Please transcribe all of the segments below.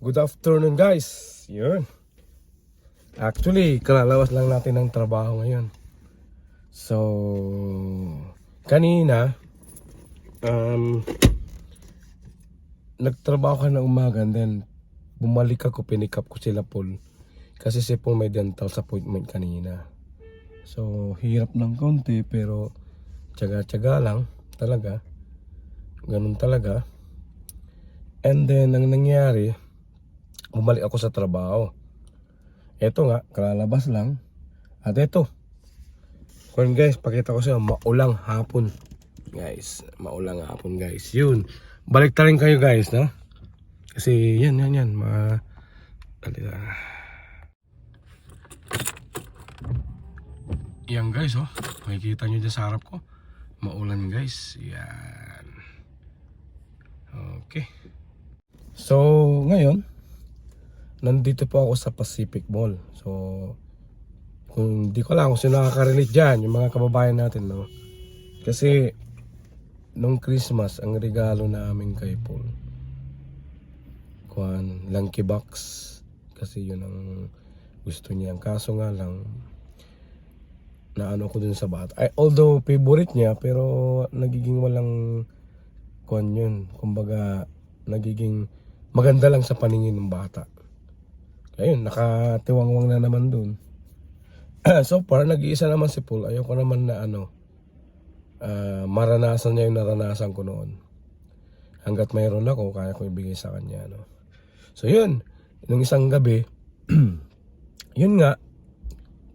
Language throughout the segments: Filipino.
Good afternoon guys. Yun. Actually, kalalawas lang natin ng trabaho ngayon. So, kanina, nagtrabaho ka na umaga and then bumalik ako, pinik up ko sila Paul. Kasi si Paul may dental appointment kanina. So, hirap ng konti pero tiyaga-tiyaga lang talaga. Ganun talaga. And then, ang nangyari, bumalik ako sa trabaho. Eto nga, kalalabas lang. At eto. Kung guys, pakita ko sa inyo, maulang hapon. Guys, maulang hapon guys. Yun. Balik ta rin kayo guys, no? Kasi yan. Yan guys, oh. Makikita nyo dyan sa harap ko. Maulan guys. Yan. Okay. So, ngayon, nandito po ako sa Pacific Mall. So, kung di ko lang kung sino nakaka-relate dyan, yung mga kababayan natin, no? Kasi, nung Christmas, ang regalo namin kay Paul, Lucky Box. Kasi yun ang gusto niya. Ang kaso nga lang, naano ko dun sa bata. Although, favorite niya, pero nagiging walang yun. Kumbaga, nagiging maganda lang sa paningin ng bata. Ayun, nakatiwangwang na naman dun. So far, nag-iisa naman si Paul. Ayoko naman na maranasan niya yung naranasan ko noon. Hanggat mayroon ako, kaya ko ibigay sa kanya. No? So yun, nung isang gabi, yun nga,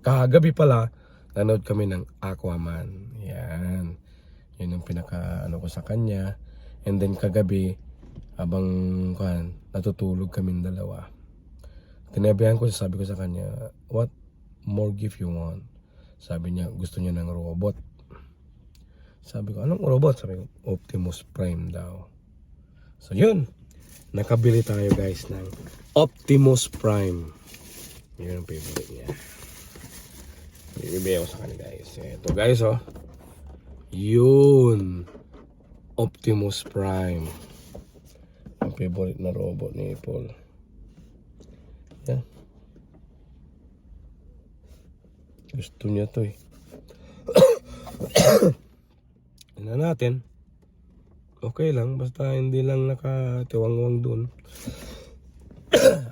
kagabi pala, nanood kami ng Aquaman. Yan. Yun yung pinaka ko sa kanya. And then kagabi, habang natutulog kaming dalawa, tinabihan ko, sabi ko sa kanya, what more gift you want? Sabi niya, gusto niya ng robot. Sabi ko, anong robot? Sabi ko, Optimus Prime daw. So yun, nakabili tayo guys ng Optimus Prime. Yun ang favorite niya. Bibigay ko sa kanya guys. Ito guys, oh. Yun. Optimus Prime. Ang favorite na robot ni Paul. Yan. Gusto niya to eh. Ano natin? Okay lang, basta hindi lang nakatiwangwang dun.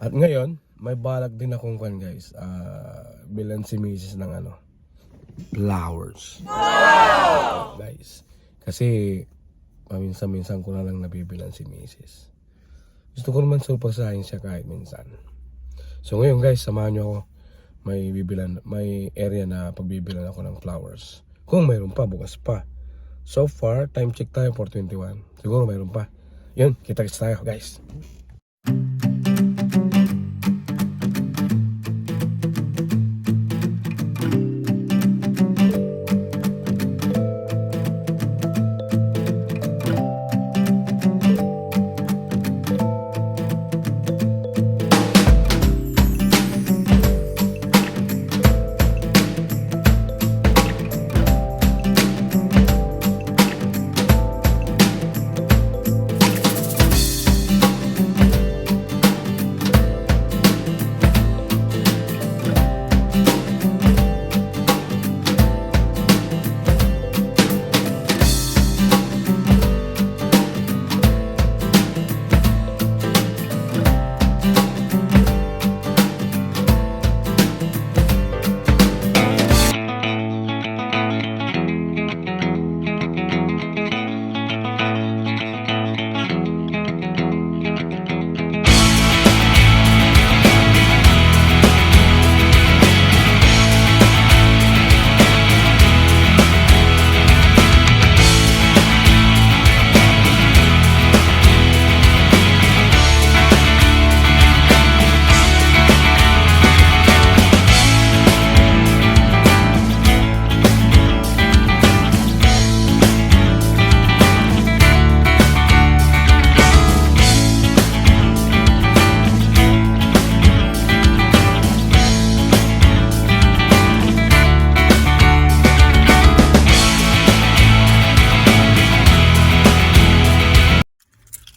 At ngayon, may balak din akong guys. Bilan si Mrs. ng flowers. Wow! Guys. Kasi paminsan-minsan ko na lang nabibilan si Mrs. Gusto ko naman surpresahin siya kahit minsan. So ngayon guys, samahan nyo ako. May area na pagbibilan ako ng flowers. Kung mayroon pa, bukas pa. So far, time check tayo 4:21. Siguro mayroon pa. Yun, kita-kits tayo guys.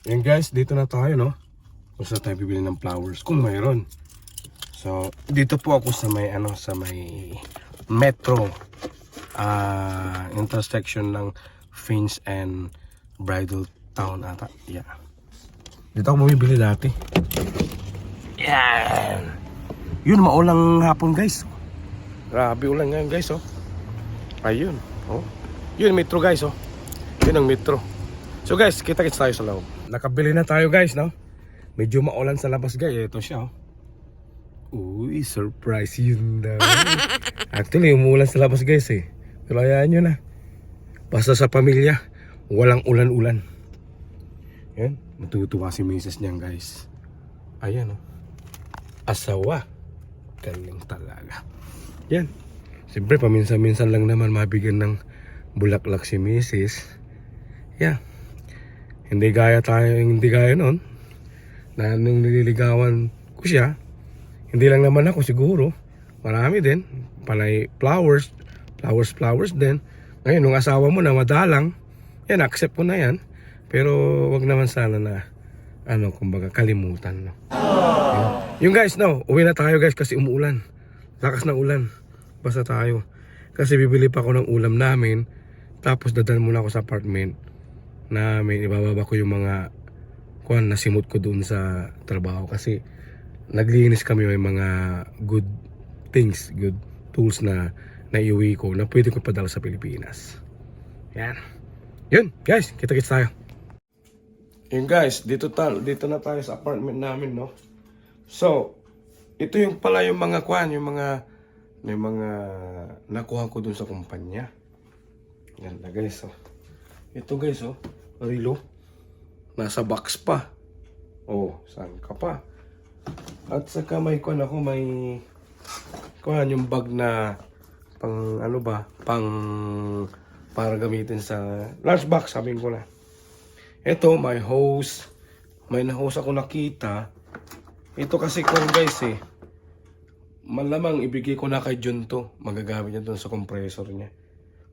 Yan guys, dito na tayo, no? kung saan tayo bibili ng flowers kung mayroon. So dito po ako sa may sa may Metro intersection ng Finch and Bridal Town ata. Yeah. Dito ako bumibili dati. Yan. Yun, maulang hapon guys. Grabe ulan ngayon guys, oh. Ayun, oh. Yun Metro guys, oh. Yun ang Metro. So guys, kita-kits tayo sa loob. Nakabili na tayo guys, no? Medyo maulan sa labas guys. Ito siya, oh. Uy, surprise yun daw. Actually, umuulan sa labas guys eh. Pero hayaan nyo na. Basta sa pamilya, walang ulan-ulan. Yan, matutuwa si Mrs. niyan guys. Ayan, oh. Asawa. Galing talaga. Yan. Siyempre, paminsan-minsan lang naman mabigyan ng bulaklak si Mrs. Yan. Hindi gaya noon. Na nung nililigawan ko siya, hindi lang naman ako siguro. Marami din. Panay flowers din. Ngayon, nung asawa mo na madalang, yan, accept ko na yan. Pero wag naman sana na, kumbaga kalimutan. No? Yung guys, no, uwi na tayo guys kasi umuulan. Lakas ng ulan. Basta tayo. Kasi bibili pa ako ng ulam namin. Tapos dadal muna ako sa apartment namin. Ibababa ko yung mga nasimot ko dun sa trabaho. Kasi naglinis kami, may mga good things, good tools na naiuwi ko na pwede ko padala sa Pilipinas. Yan. Yun, guys, kita-kits tayo. Yun guys, dito na tayo sa apartment namin, no. So, ito yung pala yung mga may mga nakuha ko dun sa kumpanya. Yan na guys, oh. Ito guys, oh, relo. Nasa box pa. Oh, saan ka pa? At saka may yung bag na para gamitin sa lunchbox, sabihin ko na. Ito, may hose. May na-hose ako nakita. Ito kasi guys eh. Malamang ibigay ko na kay John to. Magagamit niya doon sa compressor niya.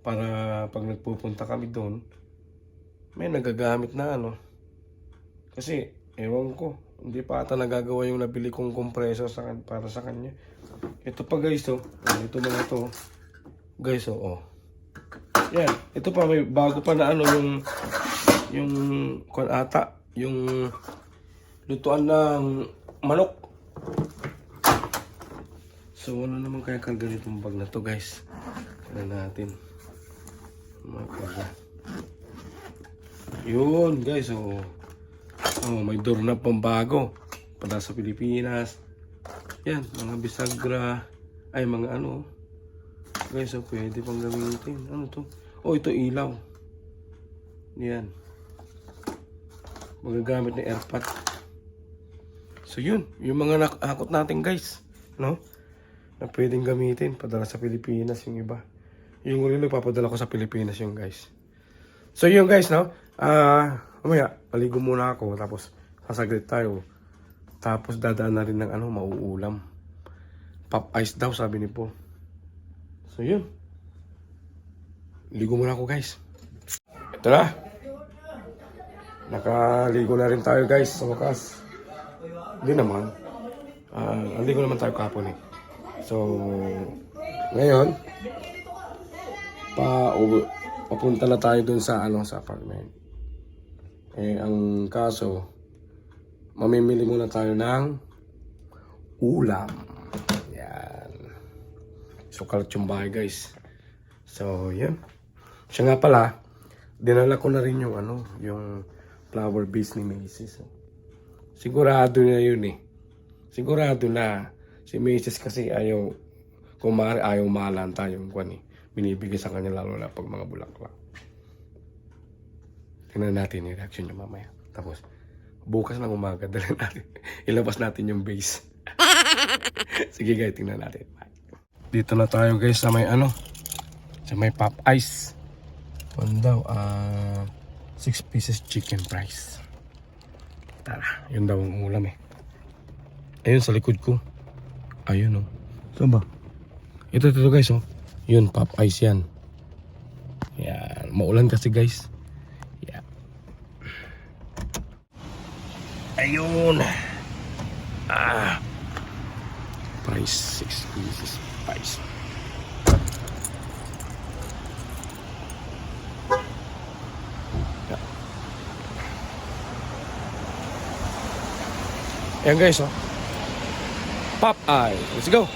Para pag nagpupunta kami doon, may nagagamit na Kasi, ewan ko. Hindi pa ata nagagawa yung nabili kong compressor para sa kanya. Ito pa guys, oh. Ito mga to. Guys, oh. Yan. Ito pa, may bago pa na yung lutuan ng manok. So, ano naman kaya karga nitong bag na to guys? Kaya natin. Yun guys, oh. Oh, may doorknob pang bago. Pada sa Pilipinas. Yan, mga bisagra. Ay, mga Guys, so pwede pang gamitin. Ano to? Oh, ito ilaw. Yan. Magagamit na airpot. So yun, yung mga nakakot natin guys. No? Na pwedeng gamitin. Padala sa Pilipinas yung iba. Yung relo, papadala ko sa Pilipinas yung guys. So yun guys, no? Mamaya, maligo muna ako. Tapos, sasaglit tayo. Tapos, dadaan na rin ng mauulam. Pop ice daw, sabi ni Po. So, yun. Ligo muna ako, guys. Ito na. Nakaligo na rin tayo, guys, sa wakas. Hindi naman. Ligo naman tayo kapon, eh. So, ngayon, papunta na tayo dun sa, sa apartment. Eh, ang kaso, mamimili muna tayo ng ulam. Yan. So, kalat yung bahay, guys. So, yan. Siya nga pala, dinala ko na rin yung, yung flower base ni Mrs. Sigurado na yun eh. Sigurado na. Si Mrs. kasi kung maaari ayaw malanta yung binibigay sa kanya lalo na pag mga bulaklak. Tingnan natin yung reaction niya mamaya. Tapos, bukas ng umaga, dalhin natin. Ilabas natin yung base. Sige guys, tingnan natin. Bye. Dito na tayo guys sa may sa may pop ice. Daw, 6 pieces chicken fries. Tara, yun daw ang ulam eh. Ayun sa likod ko. Ayun oh. Saan ba? Ito guys oh. Yun, pop ice yan. Yan, maulan kasi guys. Ayun. Price 6 pieces. Price. Ayan guys, oh. Popeye. Let's go.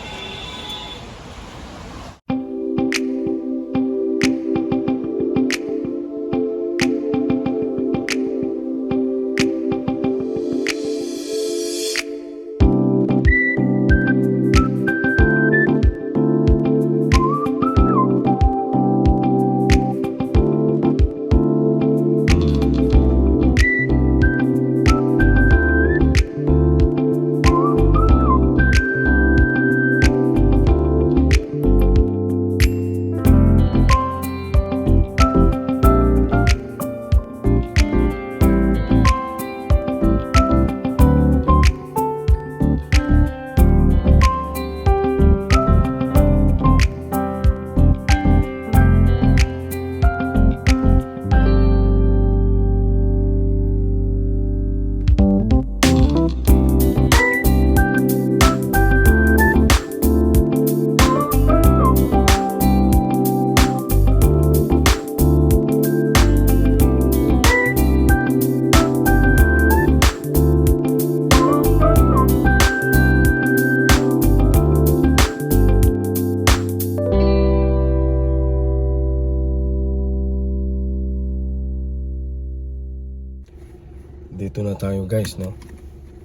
Dito na tayo guys, no?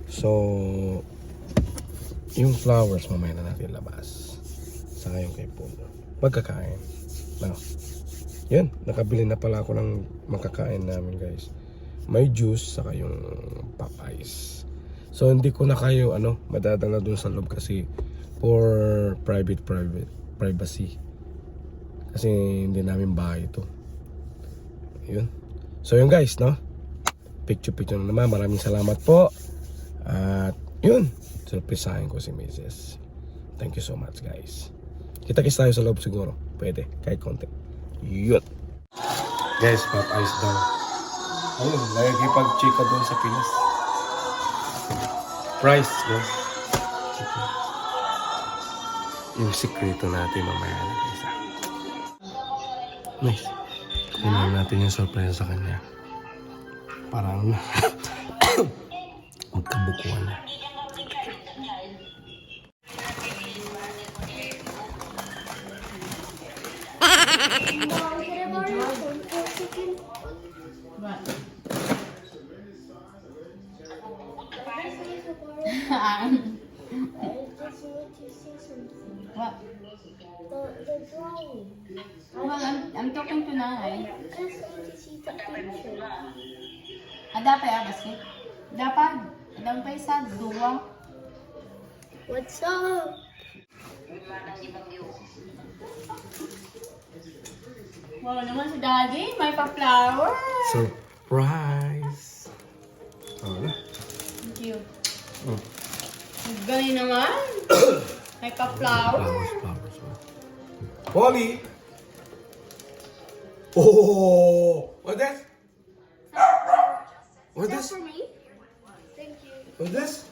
So, yung flowers mamaya na natin labas. Saka yung kay Puno. Magkakain. No? Yan, nakabili na pala ako ng makakain namin guys. May juice, saka yung Popeyes. So, hindi ko na kayo, madadala dun sa loob kasi for privacy. Kasi hindi namin bahay ito. Yun. So, yun guys, no? Picture na naman. Maraming salamat po. At yun, surprisahin ko si Mrs. Thank you so much guys. Kita-kits tayo sa loob siguro. Pwede, kahit konti. Yun. Guys, Popeyes daw. Ayun, nakikipag-chika doon sa Pinas. Price, guys. Yung sikreto natin mamaya na guys. Nice. Kunin natin yung surprise sa kanya. Parang magkabukuan na. What? The drawing. Well, I'm talking to Nanay. Just need to see the picture. Dapat basket. Dapat. Dapat isa, dua. What's up? Wow naman si Daddy, may pa-flower. Surprise! Oh, Thank you. oh. Galing naman. May pa-flower. Flowers. Polly! Oh! What's that? What's Is that this? for me? Thank you. What's this?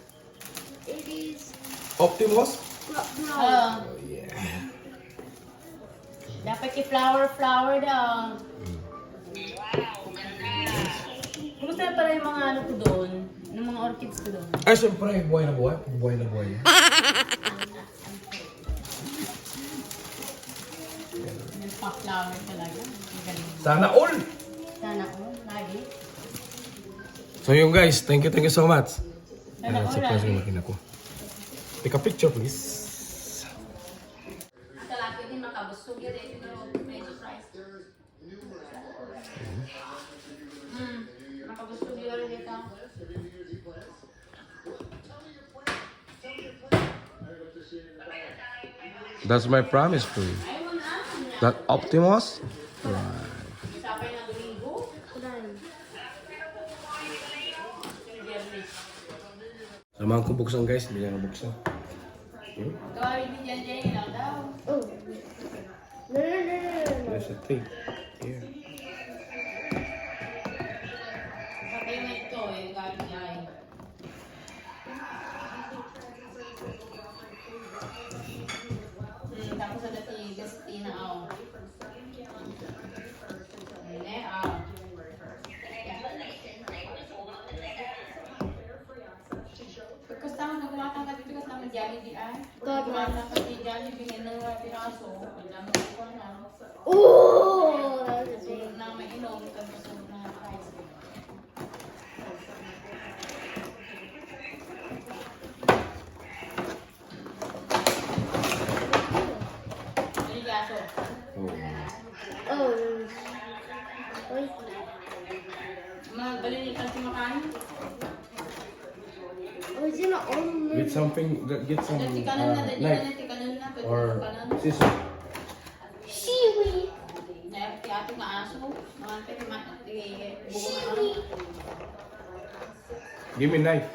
It is Optimus? brown. Oh yeah. Dapat i-flower daw. Kumusta na pala yung mga ano ko doon? Yung mga orchids ko doon? Ay, siyempre, buhay na buhay. Buhay na buhay. Yung pa-flower talaga. Ang galing. Sana all! Sana ko, lagi. So yun guys, thank you so much. Sana all, Surprise lagi. yung makina ko. Take a picture please. Ang talaki din makabusog yun eh. Pero may surprise. Makabusog yun rin dito. That's my promise for you. Ayaw na. That Optimus? Right. Isapay na Domingo. Samahan ko buksan guys, hindi niya nabuksan. Gawin din dyan dyan lang daw. Oh. No. There's a thing. Here. Patay na ito eh. Gawin niya eh. Jollibee ay. God, Wala man. na pati Jollibee ng piraso. Ang dami ko na. Oh, that was a big. Na may inom. Tapos na price. Aligaso. Oh. Oy. Magalinitan si makain. Oh, is it not on? Get something, get some Dati kanan na, dati knife kanan, dati kanan na. Pwede or kanan. scissor. Seaweed. Dahil kaya ating maaso. Mga pwede buko na Seaweed. Give me knife.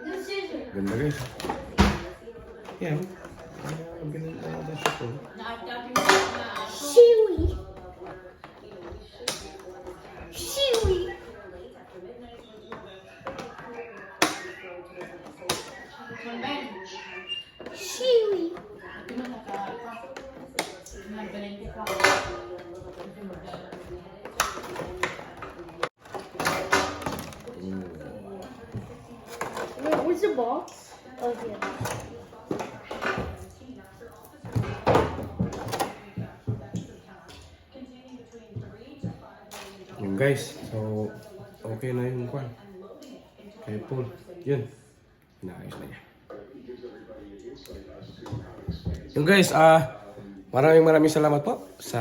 The scissors. Ganda guys. Yan. Ganun siya po. Naapit-apit mo na aso. Seaweed. Seaweed. Manben. Seaweed. Ito na nagbalente ka. Wait, where's the box? Oh, here. Yun guys. So, okay na yung kwan. Kay Paul. Yun. Inaayos na niya. Yun guys, maraming salamat po sa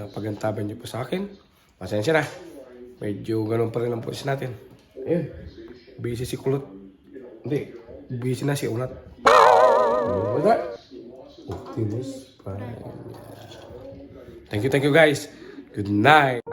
pagantaban niyo po sa akin. Pasensya na. Medyo ganun pa rin ang pulis natin. Ayun. Busy si Kulot. Hindi. Busy na si Unat. What's that? Optimus Prime. Thank you guys. Good night.